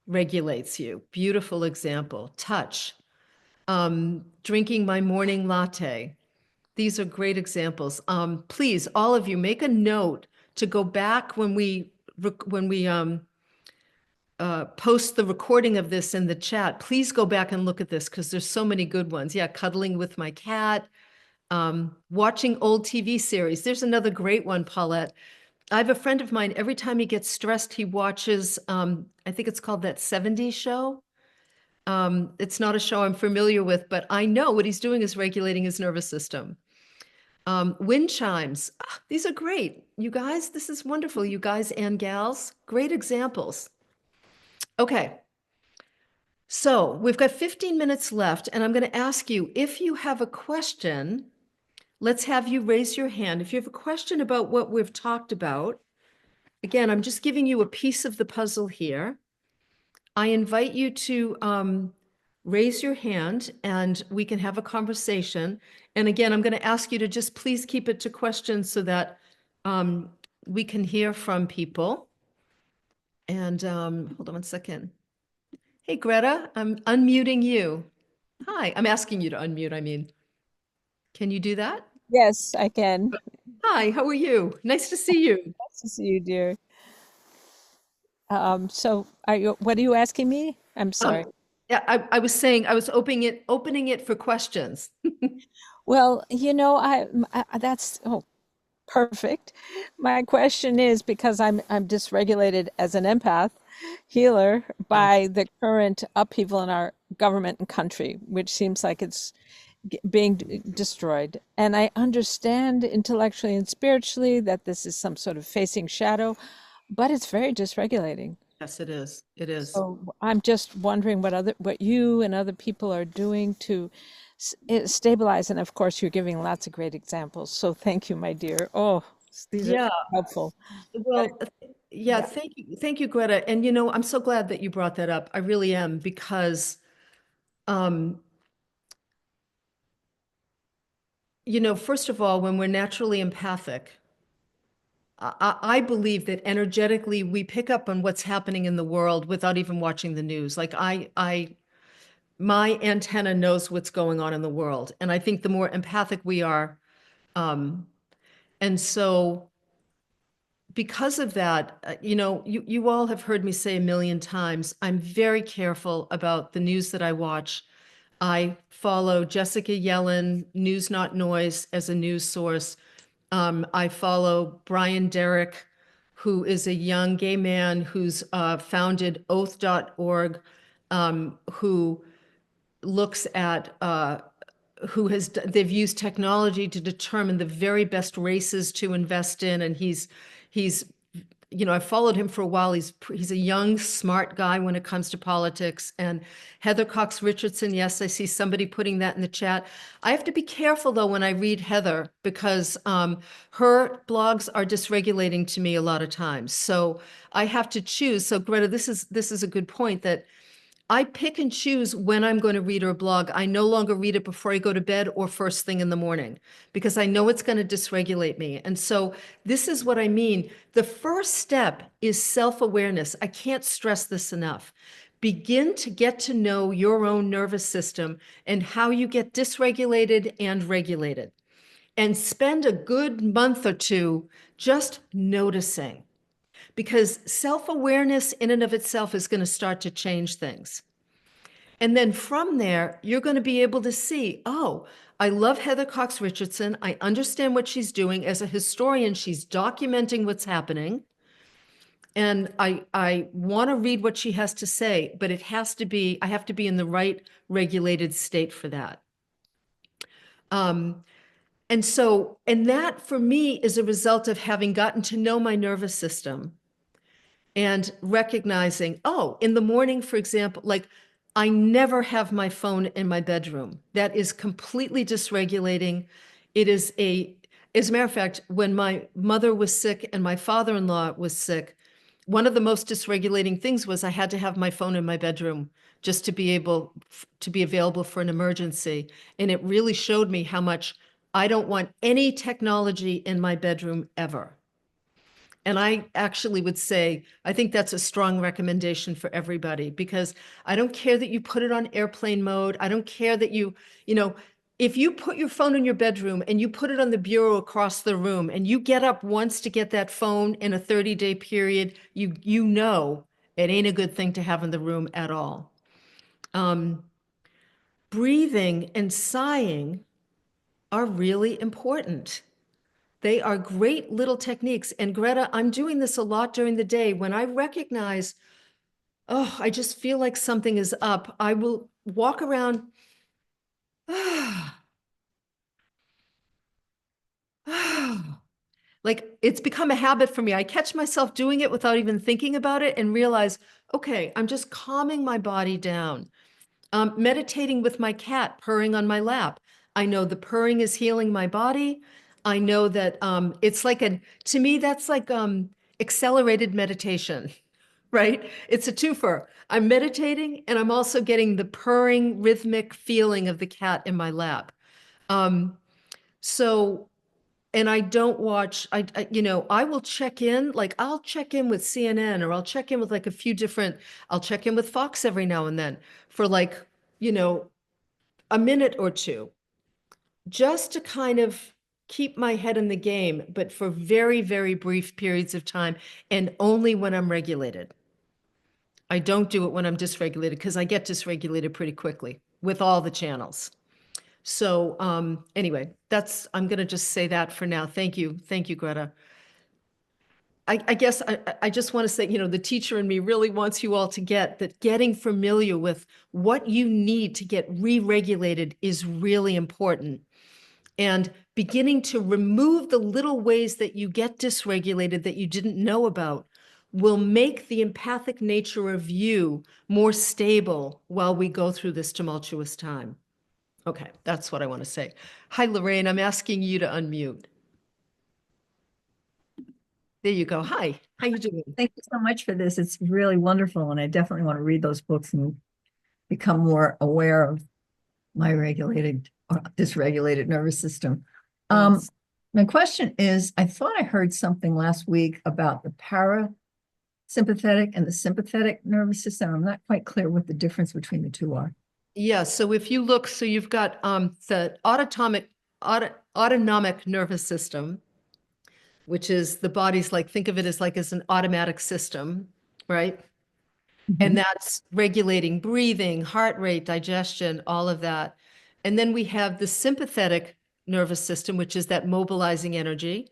regulates you. Beautiful example. Touch. Drinking my morning latte. These are great examples. Please, all of you, make a note to go back when we post the recording of this in the chat. Please go back and look at this because there's so many good ones. Yeah, cuddling with my cat, watching old TV series. There's another great one, Paulette. I have a friend of mine, every time he gets stressed, he watches, I think it's called That 70s Show. It's not a show I'm familiar with, but I know what he's doing is regulating his nervous system. Wind chimes. These are great. You guys, this is wonderful. You guys and gals, great examples. Okay. So we've got 15 minutes left, and I'm going to ask you, if you have a question, let's have you raise your hand. If you have a question about what we've talked about, again, I'm just giving you a piece of the puzzle here. I invite you to raise your hand and we can have a conversation. And again, I'm going to ask you to just please keep it to questions so that we can hear from people. And hold on one second. Hey, Greta, I'm unmuting you. Hi, I'm asking you to unmute, I mean. Can you do that? Yes, I can. Hi, how are you? Nice to see you. Nice to see you, dear. So what are you asking me? I'm sorry. Yeah, I was saying I was opening it for questions. Well, that's perfect. My question is, because I'm dysregulated as an empath healer by the current upheaval in our government and country, which seems like it's being destroyed. And I understand intellectually and spiritually that this is some sort of facing shadow, but it's very dysregulating. Yes, it is. It is. So I'm just wondering what you and other people are doing to stabilize. And of course, you're giving lots of great examples. So thank you, my dear. Oh, these are helpful. Well, yeah, thank you, Greta. And I'm so glad that you brought that up. I really am, because first of all, when we're naturally empathic, I believe that energetically we pick up on what's happening in the world without even watching the news. Like my antenna knows what's going on in the world. And I think the more empathic we are, and so because of that, you all have heard me say a million times, I'm very careful about the news that I watch. I follow Jessica Yellen, News Not Noise, as a news source. I follow Brian Derrick, who is a young gay man who's founded oath.org, who looks at they've used technology to determine the very best races to invest in. And he's I followed him for a while. He's a young, smart guy when it comes to politics. And Heather Cox Richardson, yes, I see somebody putting that in the chat. I have to be careful though when I read Heather, because her blogs are dysregulating to me a lot of times. So I have to choose. So Greta, this is a good point, that I pick and choose when I'm going to read her blog. I no longer read it before I go to bed or first thing in the morning, because I know it's going to dysregulate me. And so this is what I mean. The first step is self-awareness. I can't stress this enough. Begin to get to know your own nervous system and how you get dysregulated and regulated. And spend a good month or two just noticing, because self-awareness in and of itself is going to start to change things. And then from there, you're going to be able to see, oh, I love Heather Cox Richardson. I understand what she's doing. As a historian, she's documenting what's happening. And I want to read what she has to say, but I have to be in the right regulated state for that. And that for me is a result of having gotten to know my nervous system and recognizing, oh, in the morning, for example, like I never have my phone in my bedroom. That is completely dysregulating. As a matter of fact, when my mother was sick and my father-in-law was sick, one of the most dysregulating things was I had to have my phone in my bedroom just to be able to be available for an emergency. And it really showed me how much I don't want any technology in my bedroom ever. And I actually would say, I think that's a strong recommendation for everybody, because I don't care that you put it on airplane mode. I don't care that you know, if you put your phone in your bedroom and you put it on the bureau across the room and you get up once to get that phone in a 30-day period, you know it ain't a good thing to have in the room at all. Breathing and sighing are really important. They are great little techniques. And Greta, I'm doing this a lot during the day. When I recognize, oh, I just feel like something is up, I will walk around. Like, it's become a habit for me. I catch myself doing it without even thinking about it and realize, okay, I'm just calming my body down. Meditating with my cat purring on my lap. I know the purring is healing my body. I know that it's like to me, that's like accelerated meditation, right? It's a twofer. I'm meditating and I'm also getting the purring rhythmic feeling of the cat in my lap. So, and I don't watch, I will check in, like I'll check in with CNN, or I'll check in with like a few different, I'll check in with Fox every now and then for like, a minute or two, just to kind of keep my head in the game, but for very, very brief periods of time, and only when I'm regulated. I don't do it when I'm dysregulated, because I get dysregulated pretty quickly with all the channels. So anyway, I'm going to just say that for now. Thank you. Thank you, Greta. I guess I just want to say, the teacher in me really wants you all to get that getting familiar with what you need to get re-regulated is really important. And beginning to remove the little ways that you get dysregulated that you didn't know about will make the empathic nature of you more stable while we go through this tumultuous time. Okay, that's what I want to say. Hi, Lorraine, I'm asking you to unmute. There you go. Hi, how you doing? Thank you so much for this. It's really wonderful, and I definitely want to read those books and become more aware of my regulated or dysregulated nervous system. Yes. My question is, I thought I heard something last week about the parasympathetic and the sympathetic nervous system. I'm not quite clear what the difference between the two are. Yeah, so if you look, so you've got the autonomic nervous system, which is the body's like, think of it as like as an automatic system, right? And that's regulating breathing, heart rate, digestion, all of that. And then we have the sympathetic nervous system, which is that mobilizing energy.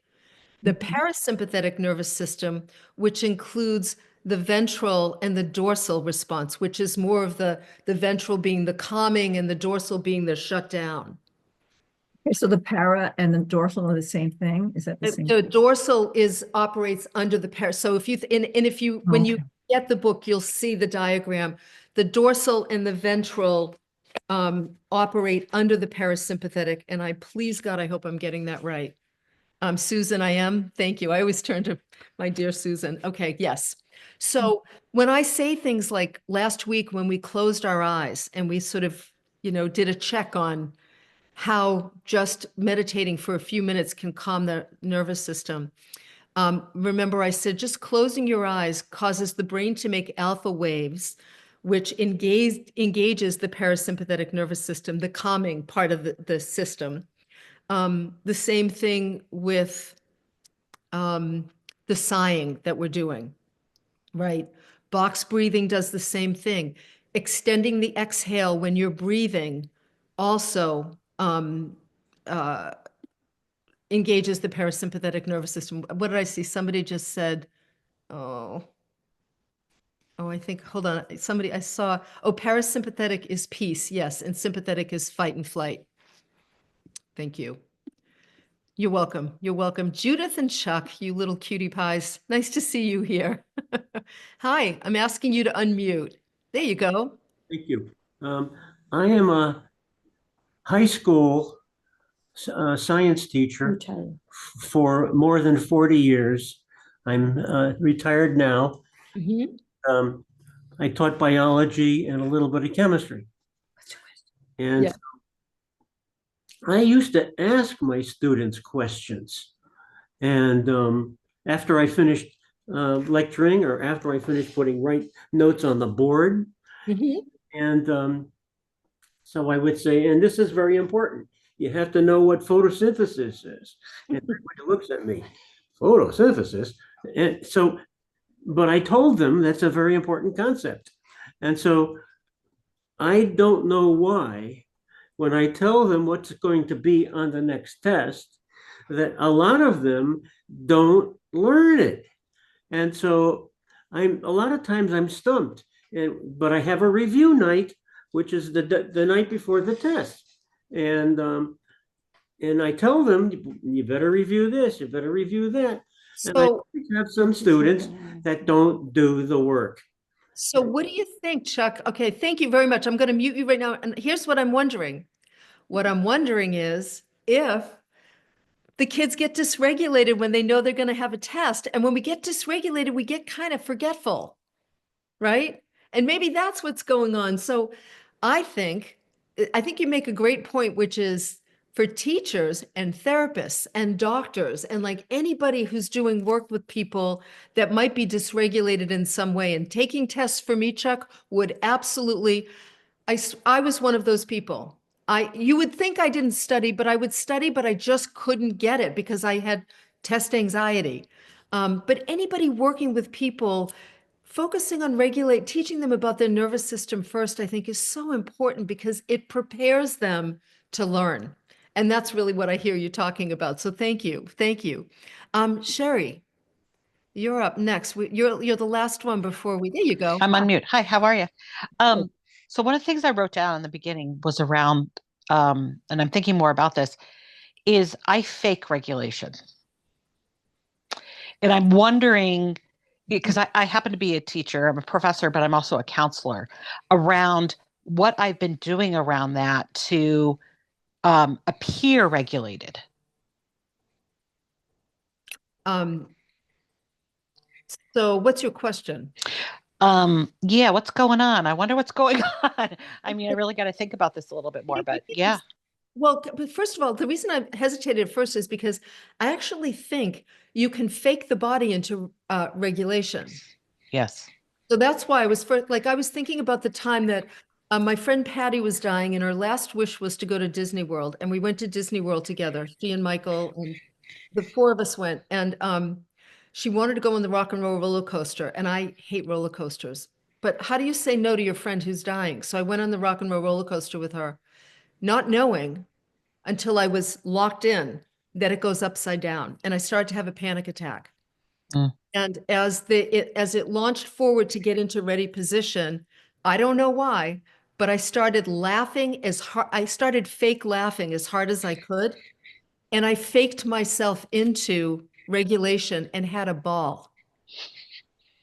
The parasympathetic nervous system, which includes the ventral and the dorsal response, which is more of the ventral being the calming and the dorsal being the shutdown. Okay, so the para and the dorsal are the same thing? Is that the same? The dorsal operates under the para. So if you when you get the book, you'll see the diagram. The dorsal and the ventral operate under the parasympathetic. And please God, I hope I'm getting that right. Susan, I am. Thank you. I always turn to my dear Susan. Okay, yes. So when I say things like last week when we closed our eyes and we sort of, did a check on how just meditating for a few minutes can calm the nervous system. Remember, I said just closing your eyes causes the brain to make alpha waves, which engages the parasympathetic nervous system, the calming part of the system. The same thing with the sighing that we're doing, right? Box breathing does the same thing. Extending the exhale when you're breathing also engages the parasympathetic nervous system. What did I see? Somebody just said, I think, hold on. I saw, parasympathetic is peace. Yes. And sympathetic is fight and flight. Thank you. You're welcome. You're welcome. Judith and Chuck, you little cutie pies. Nice to see you here. Hi, I'm asking you to unmute. There you go. Thank you. I am a high school science teacher for more than 40 years. I'm retired now, Mhm. I taught biology and a little bit of chemistry. And Yeah. I used to ask my students questions. And after I finished lecturing, or after I finished putting right notes on the board, Mhm. and so I would say, and this is very important, you have to know what photosynthesis is. And everybody looks at me, photosynthesis. And so, but I told them that's a very important concept. And so I don't know why, when I tell them what's going to be on the next test, that a lot of them don't learn it. And so a lot of times I'm stumped. But I have a review night, which is the night before the test. And I tell them, you better review this, you better review that. And I So, have some students that don't do the work. so what do you think, Chuck? Okay, thank you very much. I'm going to mute you right now. And here's what I'm wondering. What I'm wondering is if the kids get dysregulated when they know they're going to have a test. And when we get dysregulated, we get kind of forgetful, right? And maybe that's what's going on. So I think, I think you make a great point, which is for teachers and therapists and doctors and like anybody who's doing work with people that might be dysregulated in some way, and taking tests for me, Chuck, would absolutely, I was one of those people. You would think I didn't study, but I would study, but I just couldn't get it because I had test anxiety. But anybody working with people, focusing on teaching them about their nervous system first, I think is so important because it prepares them to learn. And that's really what I hear you talking about. So thank you. Thank you. Sherry, you're up next. You're the last one before there you go. I'm on mute. Hi, how are you? So one of the things I wrote down in the beginning was around, and I'm thinking more about this, is I fake regulation. And I'm wondering, because I happen to be a teacher, I'm a professor, but I'm also a counselor, around what I've been doing around that to appear regulated. So what's your question? Yeah, what's going on? I wonder what's going on. I mean, I really got to think about this a little bit more, but yeah. Well, but first of all, the reason I hesitated at first is because I actually think you can fake the body into regulation. Yes. So that's why I was I was thinking about the time that my friend Patty was dying and her last wish was to go to Disney World. And we went to Disney World together, she and Michael, and the four of us went. And she wanted to go on the rock and roll roller coaster. And I hate roller coasters. But how do you say no to your friend who's dying? So I went on the rock and roll roller coaster with her, not knowing until I was locked in that it goes upside down. And I started to have a panic attack. And as it launched forward to get into ready position, I don't know why, but I started laughing as hard. I started fake laughing as hard as I could. And I faked myself into regulation and had a ball.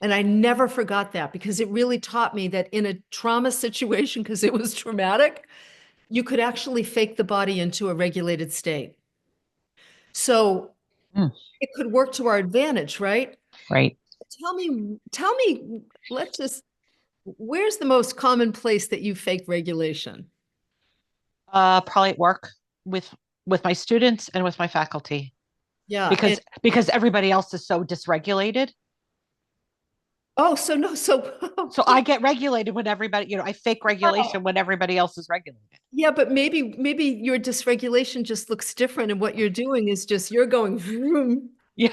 And I never forgot that because it really taught me that in a trauma situation, because it was traumatic, you could actually fake the body into a regulated state. So it could work to our advantage, right? Right. Tell me, where's the most common place that you fake regulation? Probably at work with my students and with my faculty. Yeah. Because everybody else is so dysregulated. Oh, so no, so I get regulated when everybody, I fake regulation when everybody else is regulated. Yeah, but maybe your dysregulation just looks different, and what you're doing is just you're going vroom, yeah,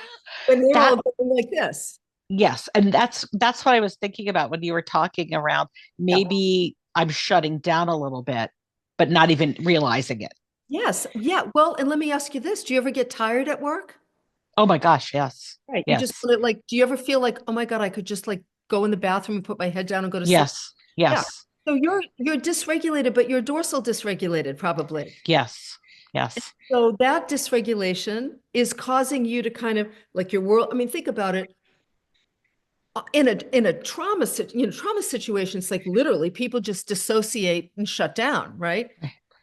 and they're all going like this. Yes, and that's what I was thinking about when you were talking around. Maybe I'm shutting down a little bit, but not even realizing it. Yes. Yeah. Well, and let me ask you this: do you ever get tired at work? Oh my gosh, yes. Right. Yes. You just do you ever feel like, oh my God, I could just go in the bathroom and put my head down and go to sleep? Yes. Yes. Yeah. So you're dysregulated, but you're dorsal dysregulated, probably. Yes. Yes. So that dysregulation is causing you to kind of your world. I mean, think about it. In a trauma situation, it's like literally people just dissociate and shut down, right?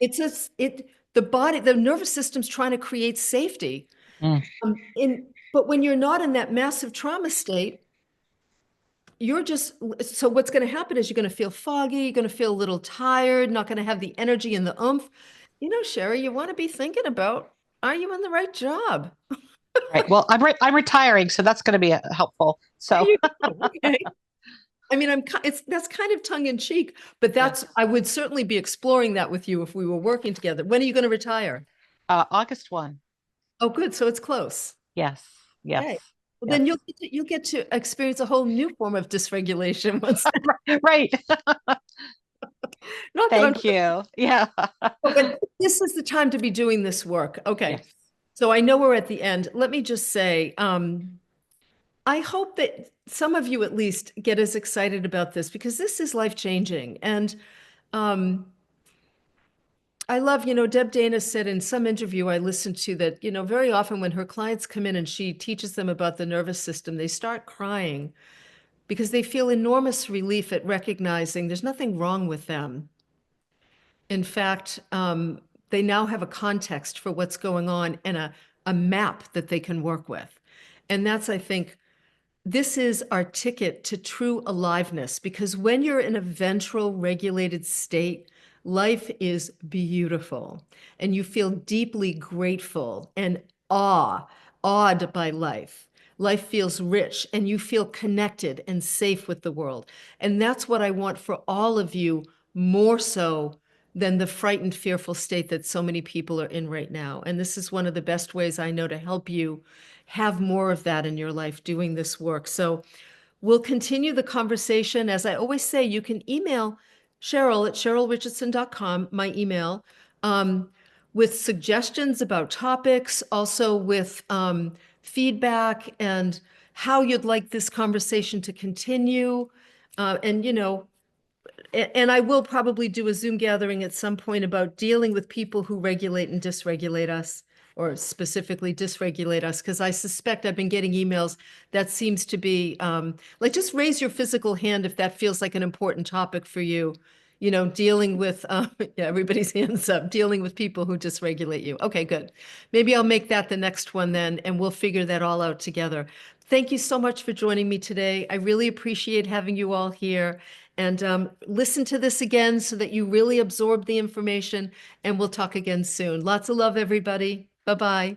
The body, the nervous system's trying to create safety. But when you're not in that massive trauma state, you're just, so what's going to happen is you're going to feel foggy, you're going to feel a little tired, not going to have the energy and the oomph. You know, Sherry, you want to be thinking about, are you in the right job? Right. Well, I'm retiring, so that's going to be helpful. There So you go. Okay. I mean, that's kind of tongue in cheek, but I would certainly be exploring that with you if we were working together. When are you going to retire? August 1. Oh, good. So it's close. Yes. Yes. Okay. Well, Yes. then you'll get to experience a whole new form of dysregulation once. Right. Not that I'm, Thank you. Yeah. but this is the time to be doing this work. Okay. Yes. So I know we're at the end. Let me just say, I hope that some of you at least get as excited about this because this is life-changing. And I love, Deb Dana said in some interview I listened to that, very often when her clients come in and she teaches them about the nervous system, they start crying because they feel enormous relief at recognizing there's nothing wrong with them. In fact, they now have a context for what's going on and a map that they can work with. And that's, I think, this is our ticket to true aliveness because when you're in a ventral regulated state, life is beautiful and you feel deeply grateful and awed by life. Life feels rich and you feel connected and safe with the world. And that's what I want for all of you more so than the frightened, fearful state that so many people are in right now. And this is one of the best ways I know to help you have more of that in your life doing this work. So we'll continue the conversation. As I always say, you can email Cheryl at cherylrichardson.com, my email, with suggestions about topics, also with feedback and how you'd like this conversation to continue. And I will probably do a Zoom gathering at some point about dealing with people who regulate and dysregulate us, or specifically dysregulate us, because I suspect I've been getting emails that seems to be like, just raise your physical hand if that feels like an important topic for you. Dealing with, yeah, everybody's hands up, dealing with people who dysregulate you. Okay, good. Maybe I'll make that the next one then, and we'll figure that all out together. Thank you so much for joining me today. I really appreciate having you all here. And listen to this again so that you really absorb the information, and we'll talk again soon. Lots of love, everybody. Bye-bye.